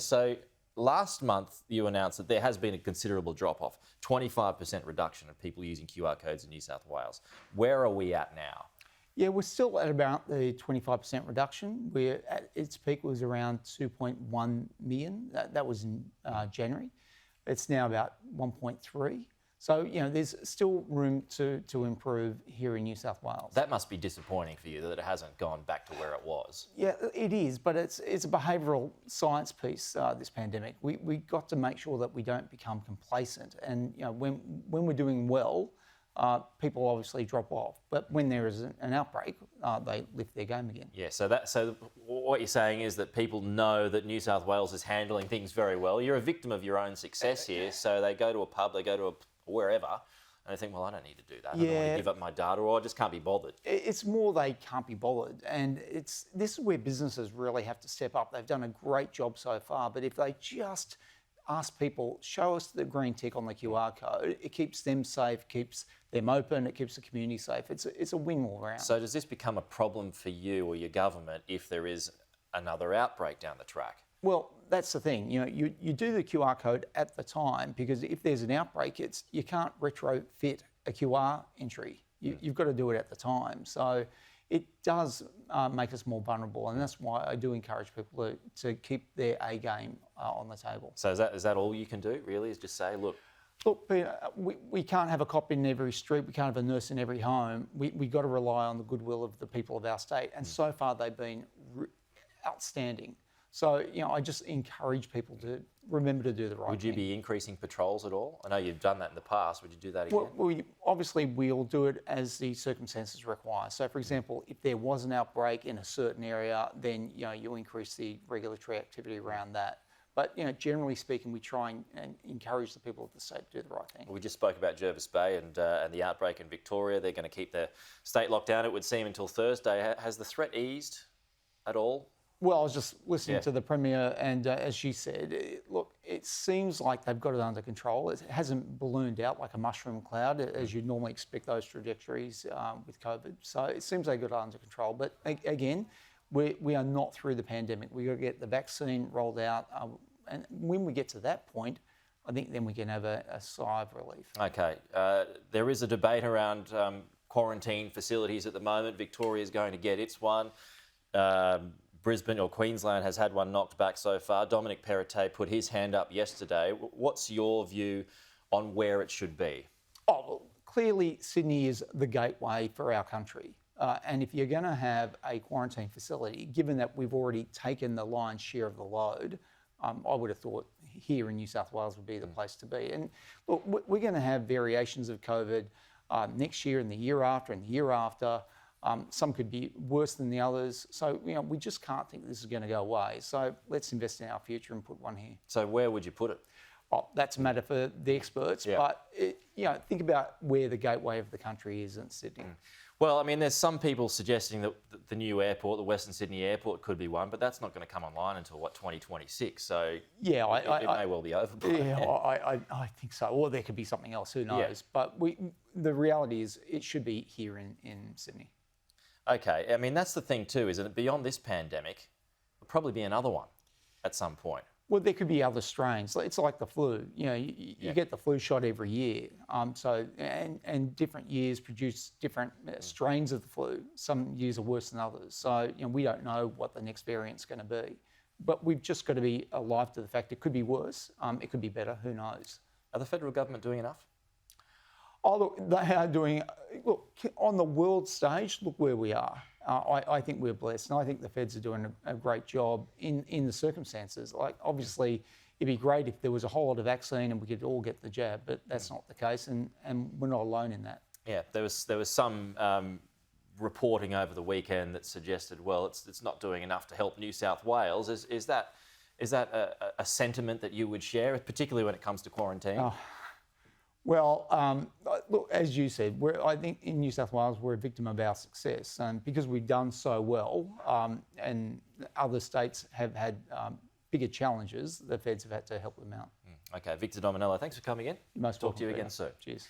So last month you announced that there has been a considerable drop-off, 25% reduction of people using QR codes in New South Wales. Where are we at now? Yeah, we're still at about the 25% reduction. We're at its peak was around 2.1 million. That was in January. It's now about 1.3. So, there's still room to improve here in New South Wales. That must be disappointing for you that it hasn't gone back to where it was. Yeah, it is, but it's a behavioural science piece, this pandemic. We got to make sure that we don't become complacent. And, when we're doing well, people obviously drop off. But when there is an outbreak, they lift their game again. Yeah, so what you're saying is that people know that New South Wales is handling things very well. You're a victim of your own success here. So they go to a pub, they go to wherever, and they think, well, I don't need to do that. I don't want to give up my data, or I just can't be bothered. It's more they can't be bothered. And this is where businesses really have to step up. They've done a great job so far, but if they just ask people, show us the green tick on the QR code, it keeps them safe, keeps them open, it keeps the community safe. It's a win all around. So does this become a problem for you or your government if there is another outbreak down the track? Well, that's the thing. You do the QR code at the time, because if there's an outbreak, you can't retrofit a QR entry. You've got to do it at the time. So it does make us more vulnerable, and that's why I do encourage people to keep their A game on the table. So is that all you can do, really, is just say, look, Peter, we can't have a cop in every street, we can't have a nurse in every home. We've got to rely on the goodwill of the people of our state, and so far they've been outstanding. So, I just encourage people to remember to do the right thing. Would you be increasing patrols at all? I know you've done that in the past. Would you do that again? Well, obviously, we'll do it as the circumstances require. So, for example, if there was an outbreak in a certain area, then, you increase the regulatory activity around that. But, generally speaking, we try and encourage the people of the state to do the right thing. Well, we just spoke about Jervis Bay and the outbreak in Victoria. They're going to keep the state locked down, it would seem, until Thursday. Has the threat eased at all? Well, I was just listening to the Premier, and as she said, it seems like they've got it under control. It hasn't ballooned out like a mushroom cloud, as you'd normally expect those trajectories with COVID. So it seems they've got it under control. But again, we are not through the pandemic. We've got to get the vaccine rolled out. And when we get to that point, I think then we can have a sigh of relief. Okay. There is a debate around quarantine facilities at the moment. Victoria is going to get its one. Brisbane or Queensland has had one knocked back so far. Dominic Perrottet put his hand up yesterday. What's your view on where it should be? Oh, well, clearly Sydney is the gateway for our country. And if you're going to have a quarantine facility, given that we've already taken the lion's share of the load, I would have thought here in New South Wales would be the place to be. And look, we're going to have variations of COVID next year and the year after and the year after. Some could be worse than the others. So, we just can't think this is going to go away. So let's invest in our future and put one here. So where would you put it? Oh, that's a matter for the experts. Yeah. But, think about where the gateway of the country is in Sydney. Well, I mean, there's some people suggesting that the new airport, the Western Sydney Airport, could be one, but that's not going to come online until, 2026? So it may well be over by then. I think so. Or there could be something else, who knows. Yeah. But the reality is it should be here in Sydney. Okay, I mean, that's the thing too, isn't it? Beyond this pandemic, there'll probably be another one at some point. Well, there could be other strains. It's like the flu. You get the flu shot every year. And different years produce different strains of the flu. Some years are worse than others. So, we don't know what the next variant's going to be. But we've just got to be alive to the fact it could be worse. It could be better. Who knows? Are the federal government doing enough? Oh, look, they are doing... Look, on the world stage, look where we are. I think we're blessed, and I think the feds are doing a great job in the circumstances. Like, obviously, it'd be great if there was a whole lot of vaccine and we could all get the jab, but that's not the case, and we're not alone in that. Yeah, there was some reporting over the weekend that suggested, well, it's not doing enough to help New South Wales. Is that a sentiment that you would share, particularly when it comes to quarantine? Oh. Well, look, as you said, I think in New South Wales we're a victim of our success, because we've done so well, and other states have had bigger challenges. The feds have had to help them out. Okay, Victor Dominello, thanks for coming in. Most Talk to you welcome, again soon. Cheers.